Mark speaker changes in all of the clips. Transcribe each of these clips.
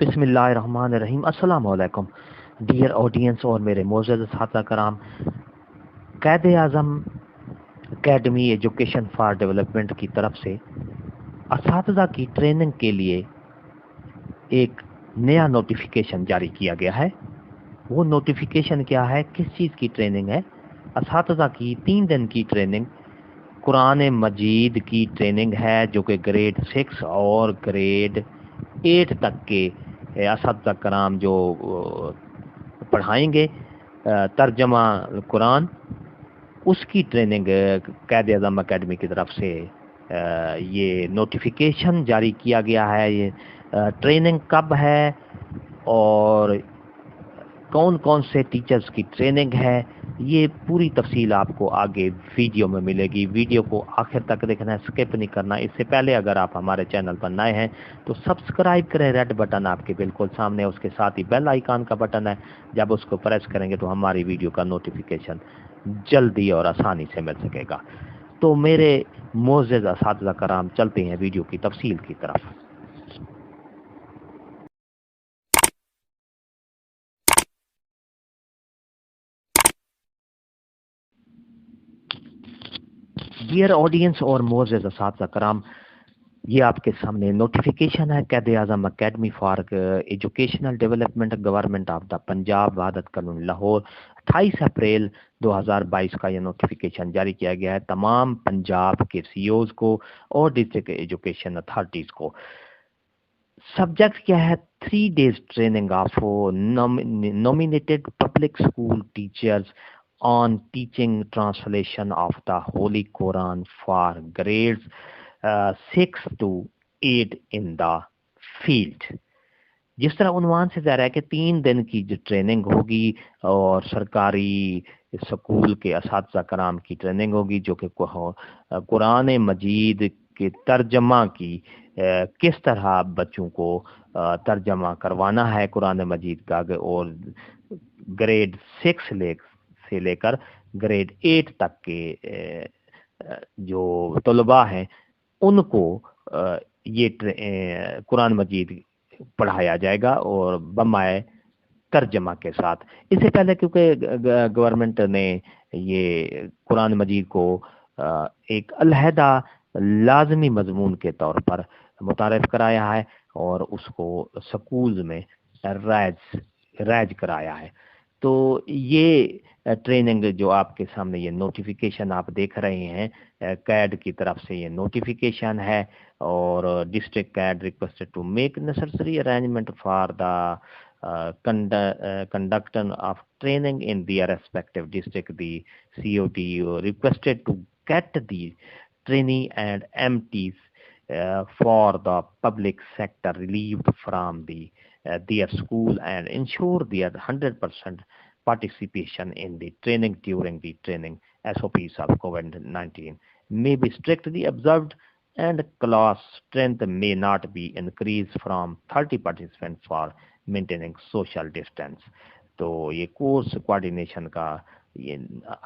Speaker 1: बिस्मिल्लाहिर्रहमानिर्रहीम। अस्सलाम वालेकुम डियर ऑडियंस और मेरे मोअज़्ज़ज़ साथी कराम। क़ायद Azam academy education for development की तरफ से असातिज़ा की ट्रेनिंग के लिए एक नया नोटिफिकेशन जारी किया गया है। वो नोटिफिकेशन क्या है, किस चीज़ की ट्रेनिंग है? असातिज़ा की 3 दिन की ट्रेनिंग, कुरान मजीद की ट्रेनिंग है, जो कि ग्रेड 6 और ग्रेड 8 तक के असातिज़ा कराम जो पढ़ाएंगे तर्जमा कुरान, उसकी ट्रेनिंग क़ायद आज़म एकेडमी की तरफ से ये नोटिफिकेशन जारी किया गया है। ये ट्रेनिंग कब है और कौन कौन से टीचर्स की ट्रेनिंग है, ये पूरी तफसील आपको आगे वीडियो में मिलेगी। वीडियो को आखिर तक देखना है, स्किप नहीं करना। इससे पहले अगर आप हमारे चैनल पर नए हैं तो सब्सक्राइब करें, रेड बटन आपके बिल्कुल सामने, उसके साथ ही बेल आइकन का बटन है, जब उसको प्रेस करेंगे तो हमारी वीडियो का नोटिफिकेशन जल्दी और आसानी से मिल सकेगा। तो मेरे मोअज़्ज़ज़ असातिज़ा कराम, चलते हैं वीडियो की तफसील की तरफ। डियर ऑडियंस और मोअज़्ज़ज़ असातिज़ा कराम, ये आपके सामने नोटिफिकेशन है Quaid Azam academy for educational development, government of the Punjab, Wahdat colony Lahore. 28 April 2022 का ये नोटिफिकेशन जारी किया गया है तमाम पंजाब के सीईओज़ को और डिस्ट्रिक्ट एजुकेशन अथॉरिटीज़ को। सब्जेक्ट क्या है? 3 days training of nominated public school teachers on teaching translation of the Holy Quran for grades 6 to 8 in the field। जिस तरह उन्वान से ज़ाहिर है कि 3 दिन की जो ट्रेनिंग होगी और सरकारी स्कूल के असातिज़ा कराम की ट्रेनिंग होगी, जो कि कुरान मजीद के तर्जमा की किस तरह बच्चों को तर्जमा करवाना है कुरान मजीद का, और ग्रेड 6 से लेकर ग्रेड 8 तक के जो तलबा हैं उनको ये कुरान मजीद पढ़ाया जाएगा और बमाए तर्जमा के साथ। इससे पहले क्योंकि गवर्नमेंट ने ये कुरान मजीद को एक अलहदा लाजमी मजमून के तौर पर मुतारफ़ कराया है और उसको स्कूल में राइज कराया है। तो ये ट्रेनिंग जो आपके सामने ये नोटिफिकेशन आप देख रहे हैं, कैड की तरफ से ये नोटिफिकेशन है, और district had requested to make necessary arrangement for the conduction of training in their respective district. The COT requested to get the trainee and MTs for the public sector relieved from their school and ensure their 100% participation in the training during the training. SOPs of COVID-19 may be strictly observed and class strength may not be increased from 30 participants for maintaining social distance. तो ये course coordination का ये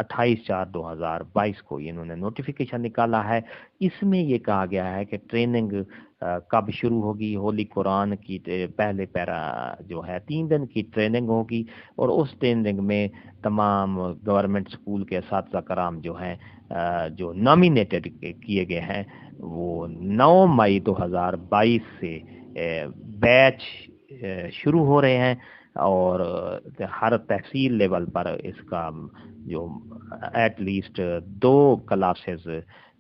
Speaker 1: 28/4/2022 को इन्होंने notification निकाला है। इसमें ये कहा गया है कि ट्रेनिंग कब शुरू होगी। होली कुरान की पहले पैरा जो है 3 दिन की ट्रेनिंग होगी और उस ट्रेनिंग में तमाम गवर्नमेंट स्कूल के असातिज़ा कराम जो हैं जो नॉमिनेटेड किए गए हैं वो 9 मई 2022 से बैच शुरू हो रहे हैं और हर तहसील लेवल पर इसका जो एटलीस्ट 2 क्लासेस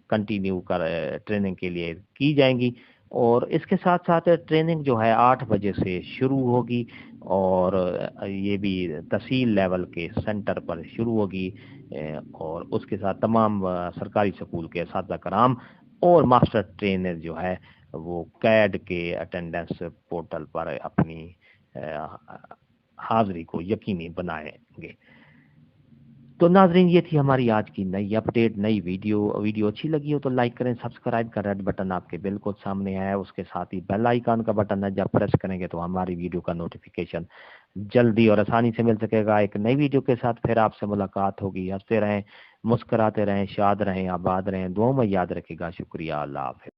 Speaker 1: कंटिन्यू कर ट्रेनिंग के लिए की जाएंगी। और इसके साथ साथ ट्रेनिंग जो है 8 बजे से शुरू होगी और ये भी तहसील लेवल के सेंटर पर शुरू होगी, और उसके साथ तमाम सरकारी स्कूल के असातिज़ा कराम और मास्टर ट्रेनर जो है वो कैड के अटेंडेंस पोर्टल पर अपनी हाज़िरी को यकीनी बनाएंगे। तो नाज़रीन, ये थी हमारी आज की नई अपडेट, नई वीडियो अच्छी लगी हो तो लाइक करें, सब्सक्राइब का रेड बटन आपके बिल्कुल सामने है, उसके साथ ही बेल आइकन का बटन है, जब प्रेस करेंगे तो हमारी वीडियो का नोटिफिकेशन जल्दी और आसानी से मिल सकेगा। एक नई वीडियो के साथ फिर आपसे मुलाकात होगी। हंसते रहें, मुस्कुराते रहें, शाद रहें, आबाद रहें, दुआओं में याद रखिएगा। शुक्रिया, अल्लाह हाफ़िज़।